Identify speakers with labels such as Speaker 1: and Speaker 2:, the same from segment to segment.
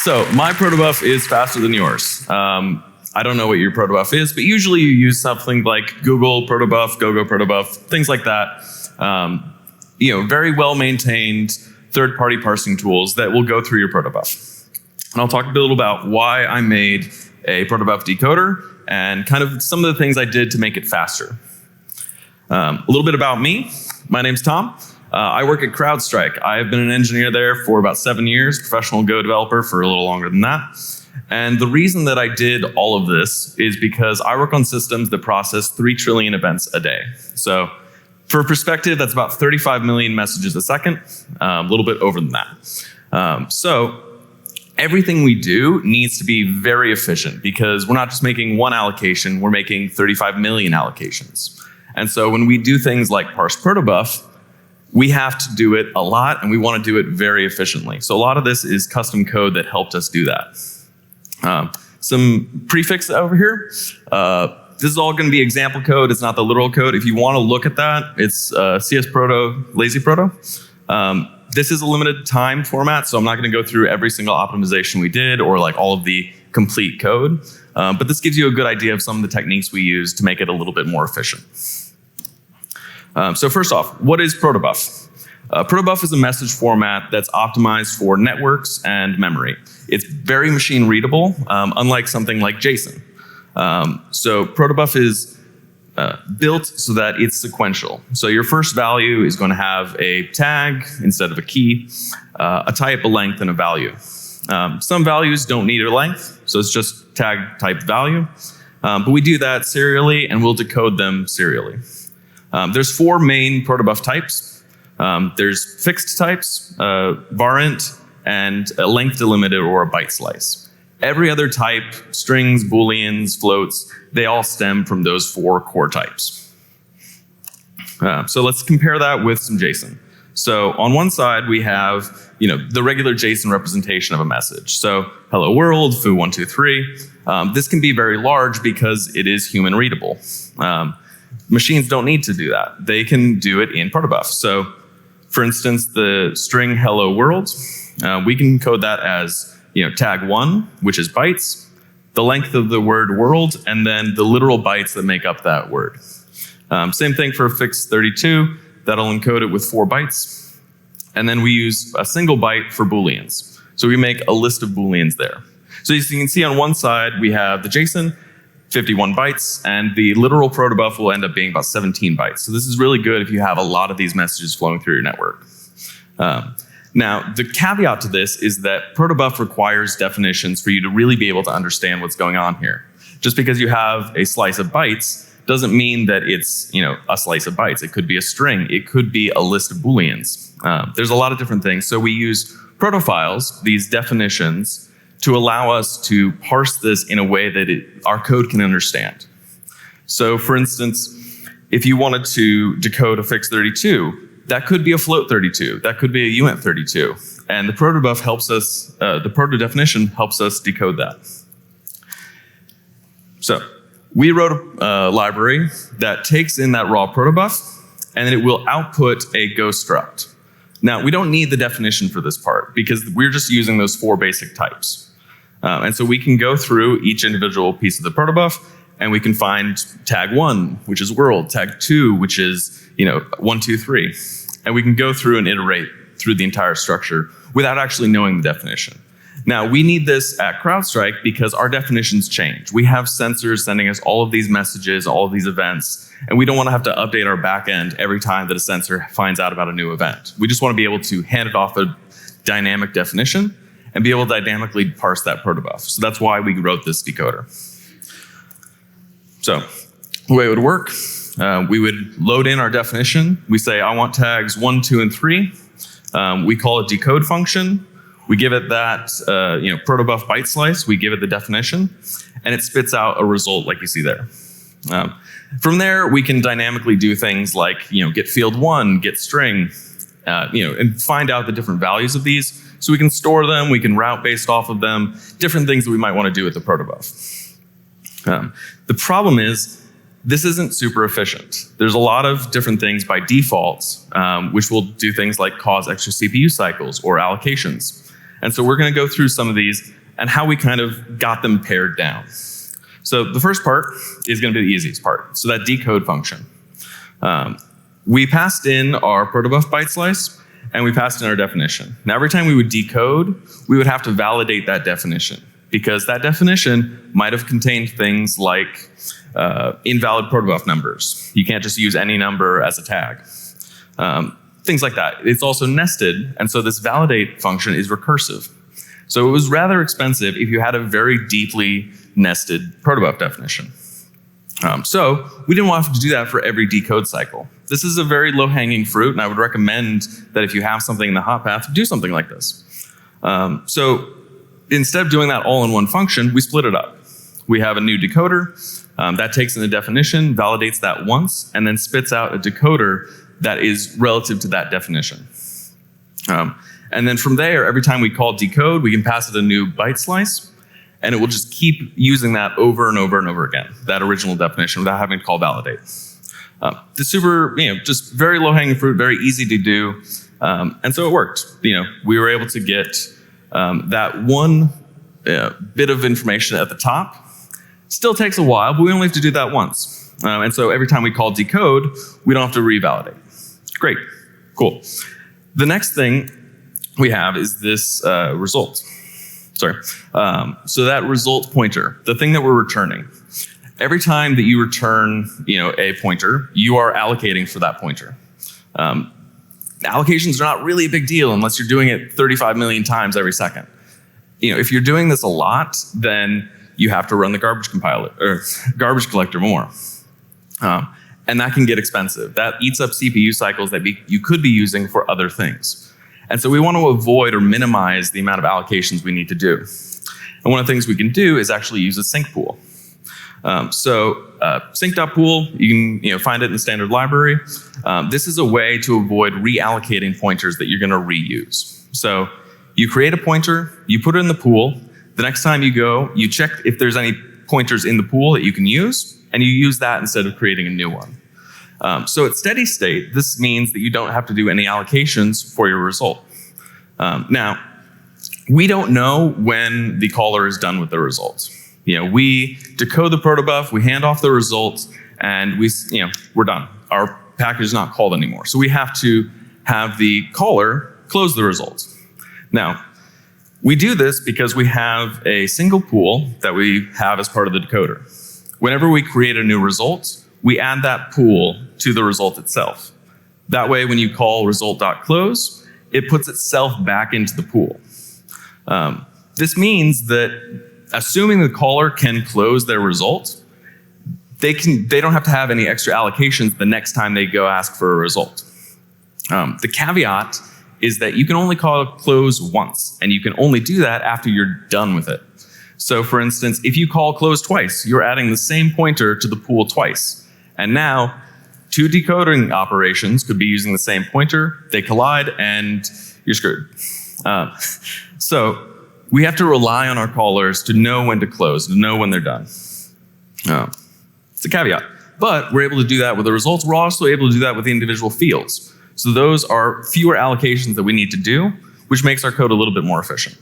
Speaker 1: So my Protobuf is faster than yours. I don't know what your Protobuf is, but usually you use something like Google Protobuf, GoGo Protobuf, things like that. Very well maintained third-party parsing tools that will go through your Protobuf. And I'll talk a little about why I made a Protobuf decoder and kind of some of the things I did to make it faster. A little bit about me. My name's Tom. I work at CrowdStrike. I've been an engineer there for about 7 years, professional Go developer for a little longer than that. And the reason that I did all of this is because I work on systems that process 3 trillion events a day. So for perspective, that's about 35 million messages a second, a little bit over than that. So everything we do needs to be very efficient because we're not just making one allocation, we're making 35 million allocations. And so when we do things like parse Protobuf, we have to do it a lot and we want to do it very efficiently. So a lot of this is custom code that helped us do that. Some prefix over here. This is all going to be example code. It's not the literal code. If you want to look at that, it's CS Proto, Lazy Proto. This is a limited time format, so I'm not going to go through every single optimization we did or like all of the complete code. But this gives you a good idea of some of the techniques we use to make it a little bit more efficient. So first off, what is Protobuf? Protobuf is a message format that's optimized for networks and memory. It's very machine readable, unlike something like JSON. So Protobuf is built so that it's sequential. So your first value is going to have a tag instead of a key, a type, a length, and a value. Some values don't need a length, so it's just tag type value. But we do that serially, and we'll decode them serially. There's 4 main Protobuf types. There's fixed types, varint, and a length delimited or a byte slice. Every other type, strings, booleans, floats, they all stem from those 4 core types. So let's compare that with some JSON. So on one side, we have the regular JSON representation of a message. So hello world, foo123. This can be very large because it is human readable. Machines don't need to do that. They can do it in Protobuf. So for instance, the string hello world, we can code that as tag 1, which is bytes, the length of the word world, and then the literal bytes that make up that word. Same thing for fixed 32. That'll encode it with 4 bytes. And then we use a single byte for booleans. So we make a list of booleans there. So as you can see on one side, we have the JSON, 51 bytes, and the literal Protobuf will end up being about 17 bytes. So this is really good if you have a lot of these messages flowing through your network. Now, the caveat to this is that Protobuf requires definitions for you to really be able to understand what's going on here. Just because you have a slice of bytes doesn't mean that it's a slice of bytes. It could be a string. It could be a list of booleans. There's a lot of different things. So we use protofiles, these definitions, to allow us to parse this in a way that our code can understand. So for instance, if you wanted to decode a fixed 32, that could be a float 32, that could be a uint 32. And the Protobuf helps us, the proto definition helps us decode that. So we wrote a library that takes in that raw Protobuf, and then it will output a Go struct. Now, we don't need the definition for this part because we're just using those 4 basic types. And so we can go through each individual piece of the Protobuf, and we can find tag 1, which is world, tag 2, which is 1, 2, 3. And we can go through and iterate through the entire structure without actually knowing the definition. Now, we need this at CrowdStrike because our definitions change. We have sensors sending us all of these messages, all of these events, and we don't want to have to update our backend every time that a sensor finds out about a new event. We just want to be able to hand it off a dynamic definition and be able to dynamically parse that Protobuf. So that's why we wrote this decoder. So the way it would work, we would load in our definition. We say, I want tags 1, 2, and 3. We call it decode function. We give it that Protobuf byte slice. We give it the definition, and it spits out a result like you see there. From there, we can dynamically do things like get field 1, get string, and find out the different values of these. So we can store them, we can route based off of them, different things that we might want to do with the Protobuf. The problem is, this isn't super efficient. There's a lot of different things by default, which will do things like cause extra CPU cycles or allocations. And so we're going to go through some of these and how we kind of got them pared down. So the first part is going to be the easiest part. So that decode function. We passed in our protobuf byte slice, and we passed in our definition. Now, every time we would decode, we would have to validate that definition, because that definition might have contained things like invalid protobuf numbers. You can't just use any number as a tag. Things like that. It's also nested, and so this validate function is recursive. So it was rather expensive if you had a very deeply nested protobuf definition. So we didn't want to do that for every decode cycle. This is a very low-hanging fruit, and I would recommend that if you have something in the hot path, do something like this. So instead of doing that all in one function, we split it up. We have a new decoder that takes in the definition, validates that once, and then spits out a decoder that is relative to that definition. And then from there, every time we call decode, we can pass it a new byte slice, and it will just keep using that over and over and over again, that original definition, without having to call validate. The super, just very low-hanging fruit, very easy to do, and so it worked. We were able to get that one bit of information at the top. Still takes a while, but we only have to do that once. And so every time we call decode, we don't have to revalidate. Great, cool. The next thing we have is this result. So that result pointer, the thing that we're returning. Every time that you return, a pointer, you are allocating for that pointer. Allocations are not really a big deal unless you're doing it 35 million times every second. If you're doing this a lot, then you have to run the garbage compiler or garbage collector more. And that can get expensive. That eats up CPU cycles that you could be using for other things. And so we want to avoid or minimize the amount of allocations we need to do. And one of the things we can do is actually use a sync.Pool. Sync.Pool, you can find it in the standard library. This is a way to avoid reallocating pointers that you're going to reuse. So you create a pointer, you put it in the pool. The next time you go, you check if there's any pointers in the pool that you can use, and you use that instead of creating a new one. So at steady state, this means that you don't have to do any allocations for your result. Now, we don't know when the caller is done with the results. We decode the protobuf, we hand off the results, and we're done. Our package is not called anymore. So we have to have the caller close the results. Now, we do this because we have a single pool that we have as part of the decoder. Whenever we create a new result, we add that pool to the result itself. That way, when you call result.close, it puts itself back into the pool. This means that assuming the caller can close their result, they don't have to have any extra allocations the next time they go ask for a result. The caveat is that you can only call close once, and you can only do that after you're done with it. So for instance, if you call close twice, you're adding the same pointer to the pool twice. And now, two decoding operations could be using the same pointer, they collide, and you're screwed. So we have to rely on our callers to know when to close, to know when they're done. It's a caveat. But we're able to do that with the results. We're also able to do that with the individual fields. So those are fewer allocations that we need to do, which makes our code a little bit more efficient.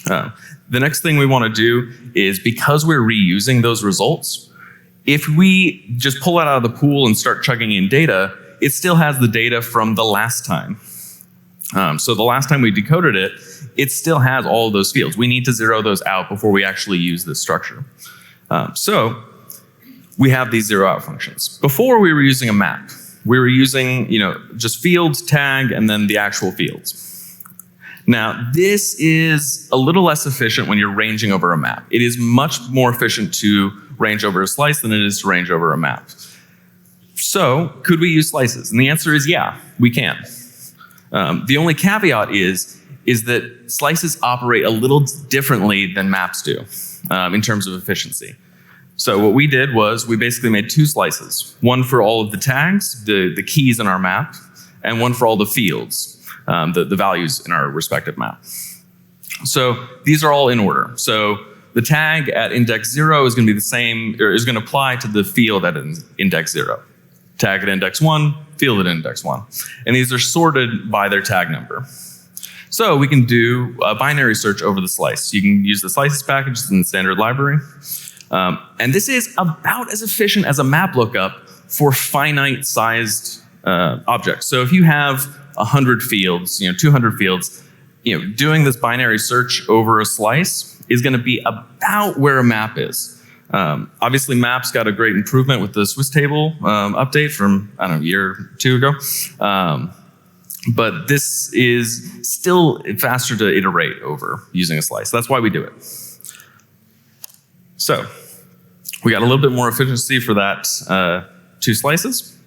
Speaker 1: The next thing we want to do is, because we're reusing those results, if we just pull it out of the pool and start chugging in data, it still has the data from the last time. So the last time we decoded it, it still has all of those fields. We need to zero those out before we actually use this structure. So we have these zero out functions. Before, we were using a map. We were using, just fields, tag, and then the actual fields. Now, this is a little less efficient when you're ranging over a map. It is much more efficient to range over a slice than it is to range over a map. So, could we use slices? And the answer is yeah, we can. The only caveat is that slices operate a little differently than maps do in terms of efficiency. So what we did was we basically made two slices, one for all of the tags, the keys in our map, and one for all the fields, the values in our respective map. So these are all in order. So the tag at index 0 is going to be the same, or is going to apply to the field at index 0. Tag at index 1, field at index 1. And these are sorted by their tag number. So we can do a binary search over the slice. You can use the slices package in the standard library. And this is about as efficient as a map lookup for finite sized objects. So if you have 100 fields, 200 fields, doing this binary search over a slice is going to be about where a map is. Obviously, maps got a great improvement with the Swiss table update from, I don't know, a year or two ago. But this is still faster to iterate over using a slice. That's why we do it. So we got a little bit more efficiency for that 2 slices.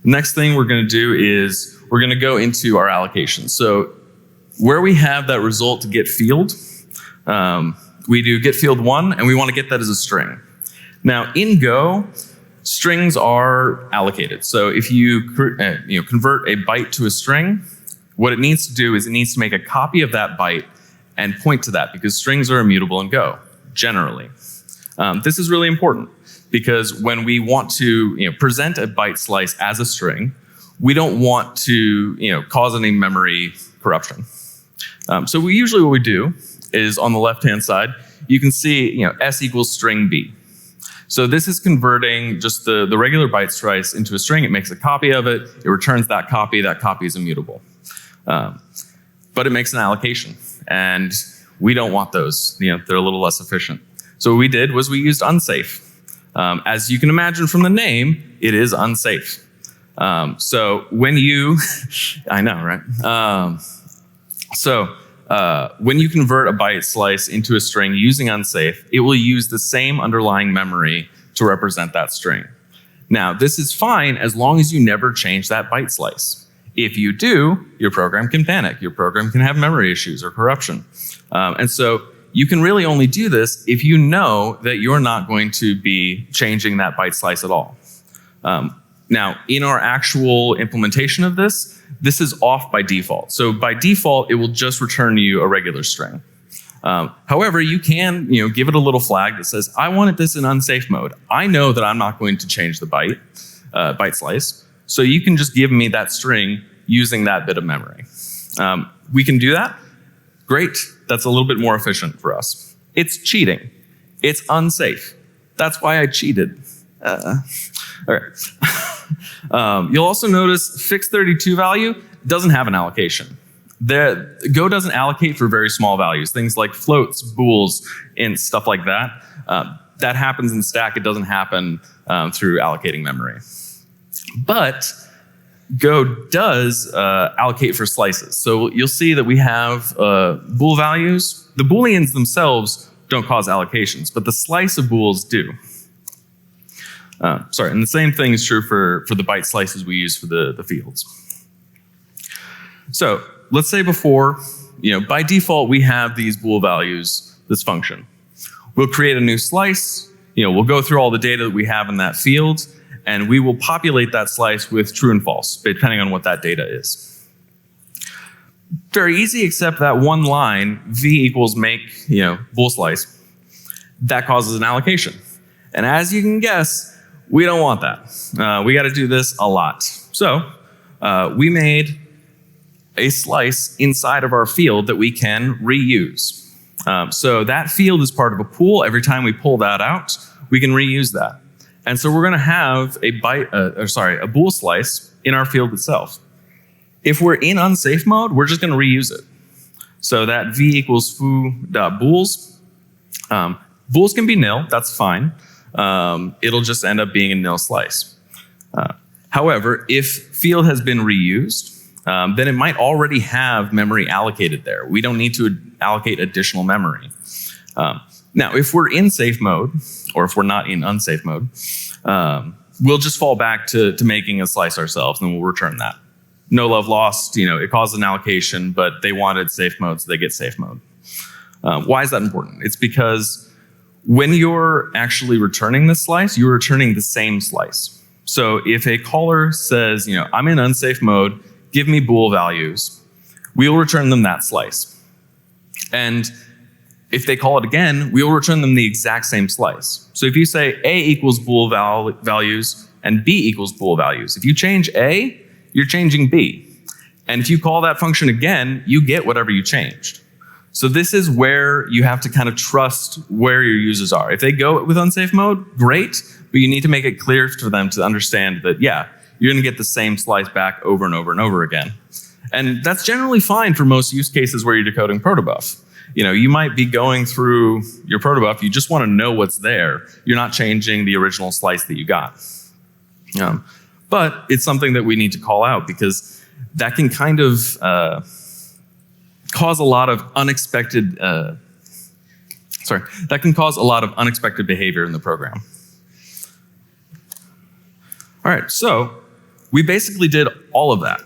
Speaker 1: Next thing we're going to do is we're going to go into our allocation. So where we have that result to get field, we do get field 1, and we want to get that as a string. Now in Go, strings are allocated. So if you convert a byte to a string, what it needs to do is it needs to make a copy of that byte and point to that, because strings are immutable in Go, generally. This is really important because when we want to present a byte slice as a string, we don't want to cause any memory corruption. So what we do is on the left-hand side, you can see s equals string b. So this is converting just the regular byte slice into a string. It makes a copy of it. It returns that copy. That copy is immutable. But it makes an allocation. And we don't want those. They're a little less efficient. So what we did was we used Unsafe. As you can imagine from the name, it is unsafe. So when you, I know, right? When you convert a byte slice into a string using Unsafe, it will use the same underlying memory to represent that string. Now, this is fine as long as you never change that byte slice. If you do, your program can panic. Your program can have memory issues or corruption. And so you can really only do this if you know that you're not going to be changing that byte slice at all. Now, in our actual implementation of this, this is off by default. So by default, it will just return you a regular string. However, you can give it a little flag that says, I wanted this in unsafe mode. I know that I'm not going to change the byte slice. So you can just give me that string using that bit of memory. We can do that. Great. That's a little bit more efficient for us. It's cheating. It's unsafe. That's why I cheated. Okay. You'll also notice fixed 32 value doesn't have an allocation. Go doesn't allocate for very small values, things like floats, bools, and stuff like that. That happens in stack. It doesn't happen through allocating memory. But Go does allocate for slices. So you'll see that we have bool values. The Booleans themselves don't cause allocations, but the slice of bools do. And the same thing is true for the byte slices we use for the fields. So let's say before, by default, we have these bool values, this function. We'll create a new slice. We'll go through all the data that we have in that field, and we will populate that slice with true and false, depending on what that data is. Very easy, except that one line, v equals make, bool slice, that causes an allocation. And as you can guess, we don't want that. We got to do this a lot. So we made a slice inside of our field that we can reuse. So that field is part of a pool. Every time we pull that out, we can reuse that. And so we're going to have a bool slice in our field itself. If we're in unsafe mode, we're just going to reuse it. So that v equals foo.bools. Bools can be nil. That's fine. It'll just end up being a nil slice. However, if field has been reused, then it might already have memory allocated there. We don't need to allocate additional memory. Now, if we're in safe mode, or if we're not in unsafe mode, we'll just fall back to making a slice ourselves, and then we'll return that. No love lost. It caused an allocation, but they wanted safe mode, so they get safe mode. Why is that important? It's because when you're actually returning this slice, you're returning the same slice. So if a caller says, I'm in unsafe mode, give me bool values, we'll return them that slice. And if they call it again, we will return them the exact same slice. So if you say A equals bool values and B equals bool values, if you change A, you're changing B. And if you call that function again, you get whatever you changed. So this is where you have to kind of trust where your users are. If they go with unsafe mode, great, but you need to make it clear for them to understand that, yeah, you're going to get the same slice back over and over and over again. And that's generally fine for most use cases where you're decoding protobuf. You might be going through your protobuf, you just want to know what's there. You're not changing the original slice that you got. But it's something that we need to call out because that can kind of cause a lot of unexpected behavior in the program. All right, so we basically did all of that.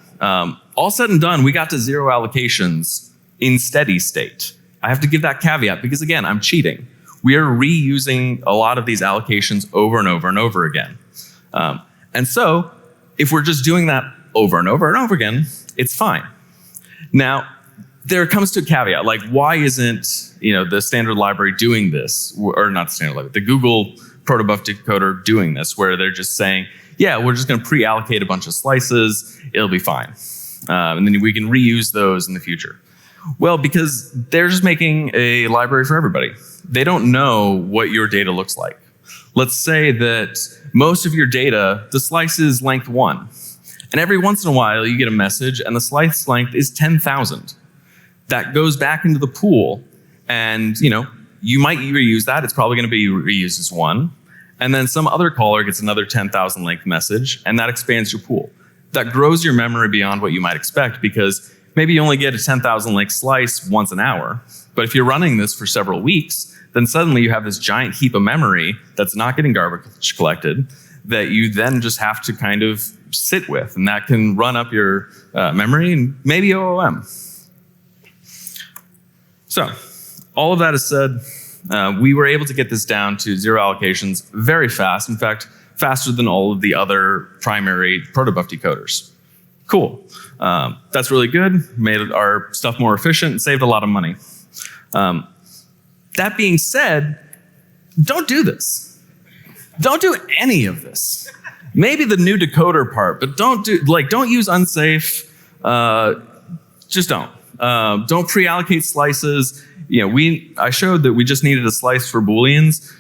Speaker 1: All said and done, we got to 0 allocations in steady state. I have to give that caveat because, again, I'm cheating. We are reusing a lot of these allocations over and over and over again. And so if we're just doing that over and over and over again, it's fine. Now, there comes to a caveat, like why isn't the standard library doing this, or not the standard library, the Google protobuf decoder doing this, where they're just saying, yeah, we're just going to pre-allocate a bunch of slices, it'll be fine. And then we can reuse those in the future. Well, because they're just making a library for everybody. They don't know what your data looks like. Let's say that most of your data, the slice is length 1. And every once in a while, you get a message and the slice length is 10,000. That goes back into the pool. And you might reuse that. It's probably going to be reused as 1. And then some other caller gets another 10,000 length message, and that expands your pool. That grows your memory beyond what you might expect because maybe you only get a 10,000 length slice once an hour. But if you're running this for several weeks, then suddenly you have this giant heap of memory that's not getting garbage collected that you then just have to kind of sit with. And that can run up your memory and maybe OOM. So all of that is said, we were able to get this down to 0 allocations very fast. In fact, faster than all of the other primary protobuf decoders. Cool. That's really good. Made our stuff more efficient and saved a lot of money. That being said, don't do this. Don't do any of this. Maybe the new decoder part, but don't use unsafe. Just don't. Don't pre-allocate slices. I showed that we just needed a slice for Booleans.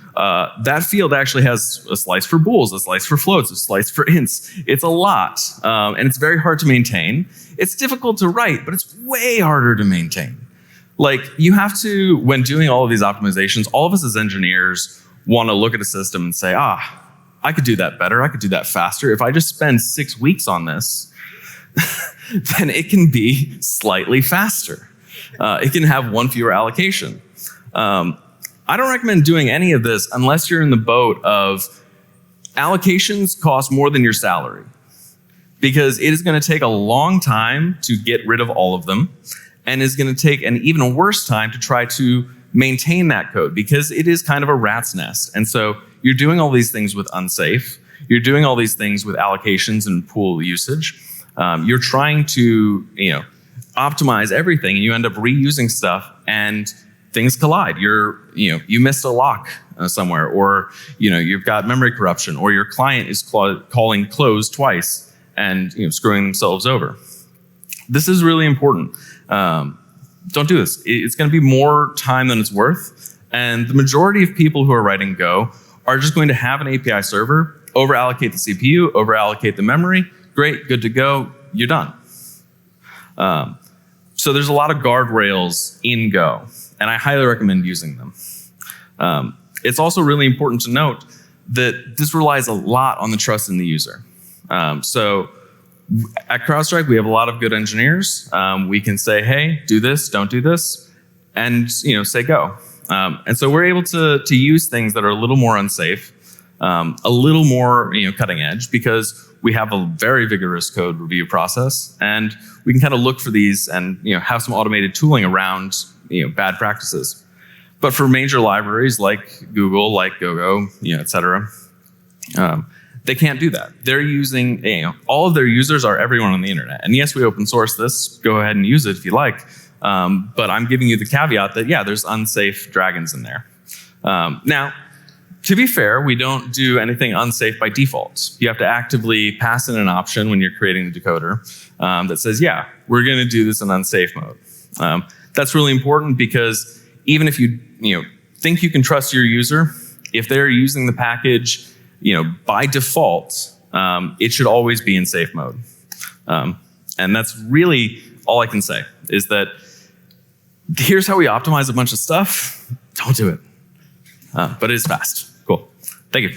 Speaker 1: That field actually has a slice for bools, a slice for floats, a slice for ints. It's a lot, and it's very hard to maintain. It's difficult to write, but it's way harder to maintain. You have to, when doing all of these optimizations, all of us as engineers want to look at a system and say, I could do that better, I could do that faster. If I just spend 6 weeks on this, then it can be slightly faster. It can have 1 fewer allocation. I don't recommend doing any of this unless you're in the boat of allocations cost more than your salary, because it is going to take a long time to get rid of all of them, and is going to take an even worse time to try to maintain that code because it is kind of a rat's nest. And so you're doing all these things with unsafe. You're doing all these things with allocations and pool usage. You're trying to optimize everything, and you end up reusing stuff, and things collide. You missed a lock somewhere, or you've got memory corruption, or your client is calling close twice and screwing themselves over. This is really important. Don't do this. It's going to be more time than it's worth, and the majority of people who are writing Go are just going to have an API server, over-allocate the CPU, over-allocate the memory. Great, good to go. You're done. So there's a lot of guardrails in Go, and I highly recommend using them. It's also really important to note that this relies a lot on the trust in the user. So at CrowdStrike, we have a lot of good engineers. We can say, hey, do this, don't do this, and say go. And so we're able to use things that are a little more unsafe, a little more cutting edge, because we have a very vigorous code review process, and we can kind of look for these and have some automated tooling around bad practices. But for major libraries like Google, like GoGo, et cetera, they can't do that. They're using, all of their users are everyone on the internet. And yes, we open source this. Go ahead and use it if you like. But I'm giving you the caveat that, yeah, there's unsafe dragons in there. Now, To be fair, we don't do anything unsafe by default. You have to actively pass in an option when you're creating the decoder that says, yeah, we're going to do this in unsafe mode. That's really important because even if you think you can trust your user, if they're using the package by default, it should always be in safe mode. And that's really all I can say, is that here's how we optimize a bunch of stuff. Don't do it. But it is fast. Cool. Thank you.